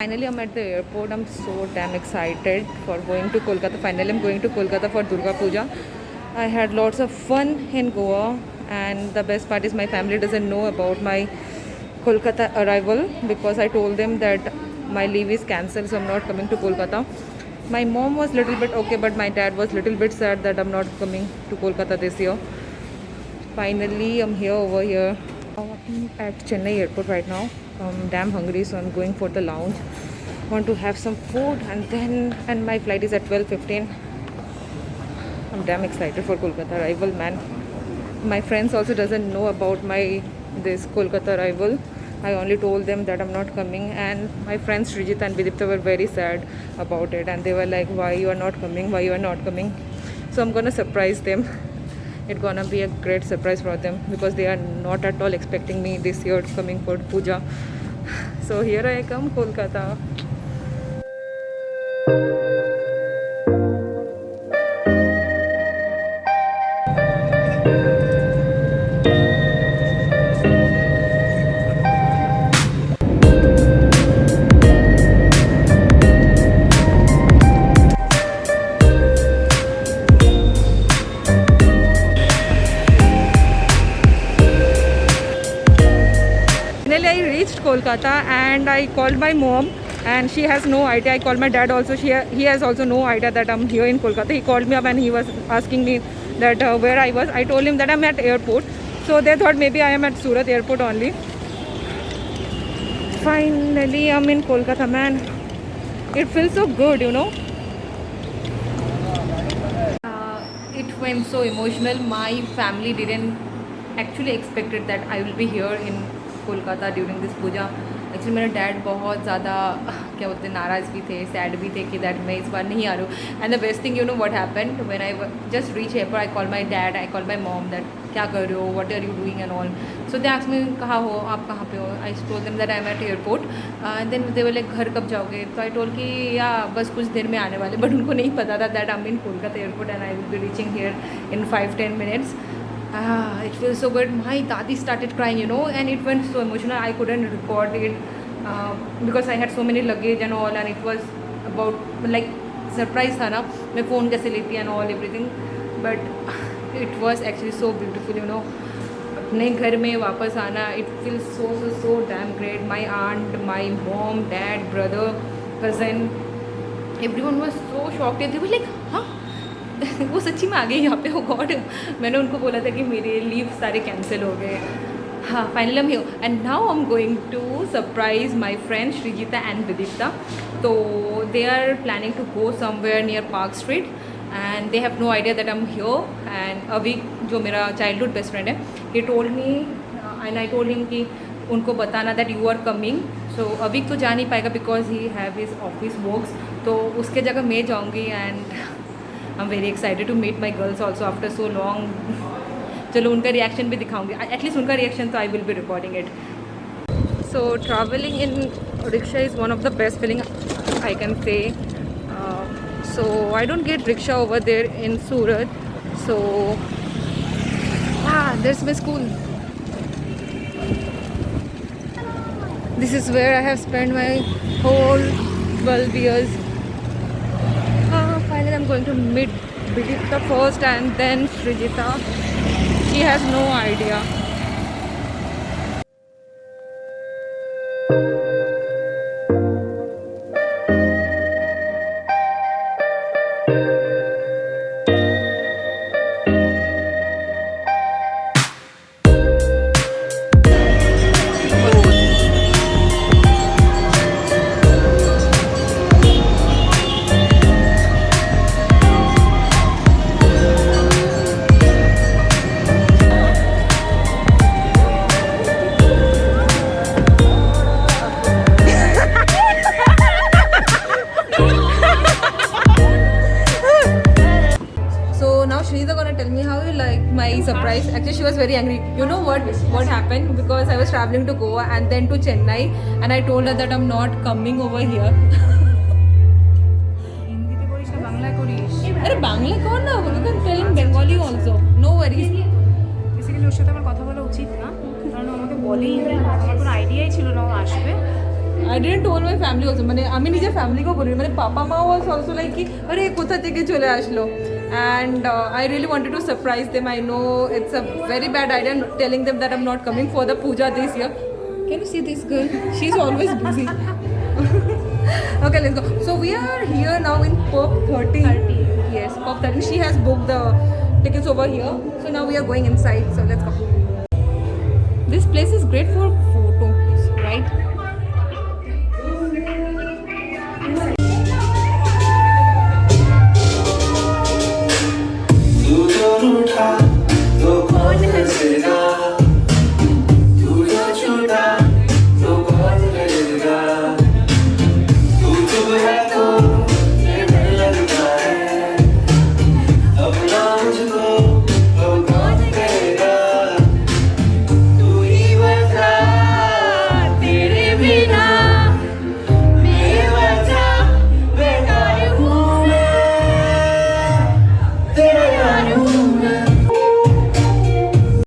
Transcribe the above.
Finally, I'm at the airport. I'm so damn excited for going to Kolkata. Finally, I'm going to Kolkata for Durga Puja. I had lots of fun in Goa, and the best part is my family doesn't know about my Kolkata arrival because I told them that my leave is cancelled, so I'm not coming to Kolkata. My mom was little bit okay, but my dad was little bit sad that I'm not coming to Kolkata this year. Finally, I'm here over here. I'm at Chennai airport right now. I'm damn hungry, so I'm going for the lounge. Want to have some food, and my flight is at 12:15. I'm damn excited for Kolkata arrival, man. My friends also doesn't know about my this Kolkata arrival. I only told them that I'm not coming, and my friends Srijita and Vidipta were very sad about it, and they were like, "Why you are not coming? Why you are not coming?" So I'm gonna surprise them. It's gonna be a great surprise for them because they are not at all expecting me this year coming for puja. So here I come, Kolkata. Finally, I reached Kolkata and I called my mom, and she has no idea. I called my dad also. He has also no idea that I'm here in Kolkata. He called me up and he was asking me that where I was. I told him that I'm at airport. So they thought maybe I am at Surat airport only. Finally, I'm in Kolkata, man. It feels so good, you know. It went so emotional. My family didn't actually expected that I will be here in Kolkata during this Puja. Actually मेरे dad बहुत ज़्यादा क्या बोलते हैं नाराज़ भी थे, sad भी थे कि दैट मैं इस बार नहीं आ रही हूँ. And the best thing you know what happened when I just reach airport. I call my dad, I call my mom that क्या कर रहे हो, what are you doing and all. So they asked me कहाँ हो आप, कहाँ पे हो. I told them that I am at airport. Then they were like घर कब जाओगे. तो आई टोल्ड कि या बस कुछ देर में आने वाले. बट उनको नहीं पता था that I M in Kolkata airport and I will be reaching here in 5-10 minutes. It feels so good. My dadi started crying, you know, and it went so emotional. I couldn't record it because I had so many luggage and all, and it was about like surprise था ना. मैं phone कैसे लेती and all everything, but it was actually so beautiful, you know. अपने घर में वापस आना, it feels so damn great. My aunt, my mom, dad, brother, cousin, everyone was so shocked. They were like, हाँ वो सच्ची में आ गई यहाँ पे. हो गॉड, मैंने उनको बोला था कि मेरे लीव सारे कैंसिल हो गए. हाँ, finally I'm here and now I'm going to surprise my friends Srijita and Vidipta. तो they are planning to go somewhere near Park Street and they have no idea that I'm here. And Avik जो मेरा childhood best friend है, he told me and I told him कि उनको बताना that you are coming. So Avik तो जा नहीं पाएगा because he have his office works. तो उसके जगह मैं जाऊँगी and I'm very excited to meet my girls also after so long. चलो उनका रिएक्शन भी दिखाऊंगी. एटलीस्ट उनका रिएक्शन तो I will be recording it. So travelling in rickshaw is one of the best feeling I can say. So I don't get rickshaw over there in Surat. So there is my school. This is where I have spend my whole 12 years. Finally, I'm going to meet Vidipta first and then Srijita. She has no idea. Shrita gonna tell me how you like my surprise. Actually, she was very angry. You know what happened? Because I was traveling to Goa and then to Chennai, and I told her that I'm not coming over here. হিন্দিতে করিস না বাংলা করিস. আরে বাংলা কর না, you can tell in Bengali also. No worries. Basically ওর সাথে আমার কথা বলা উচিত না, কারণ আমাকে বলেই আমার কোনো আইডিয়াই ছিল না ও আসবে. I didn't told my family also. মানে আমি নিজের ফ্যামিলি কেও বলিনি, মানে পাপা মা was also like কি আরে কোথা থেকে চলে আসলো, and I really wanted to surprise them. I know it's a very bad idea telling them that I'm not coming for the puja this year. Can you see this girl? She's always busy. Okay, let's go. So we are here now in Pop 30. Yes, Pop 30. She has booked the tickets over here. So now we are going inside. So let's go. This place is great for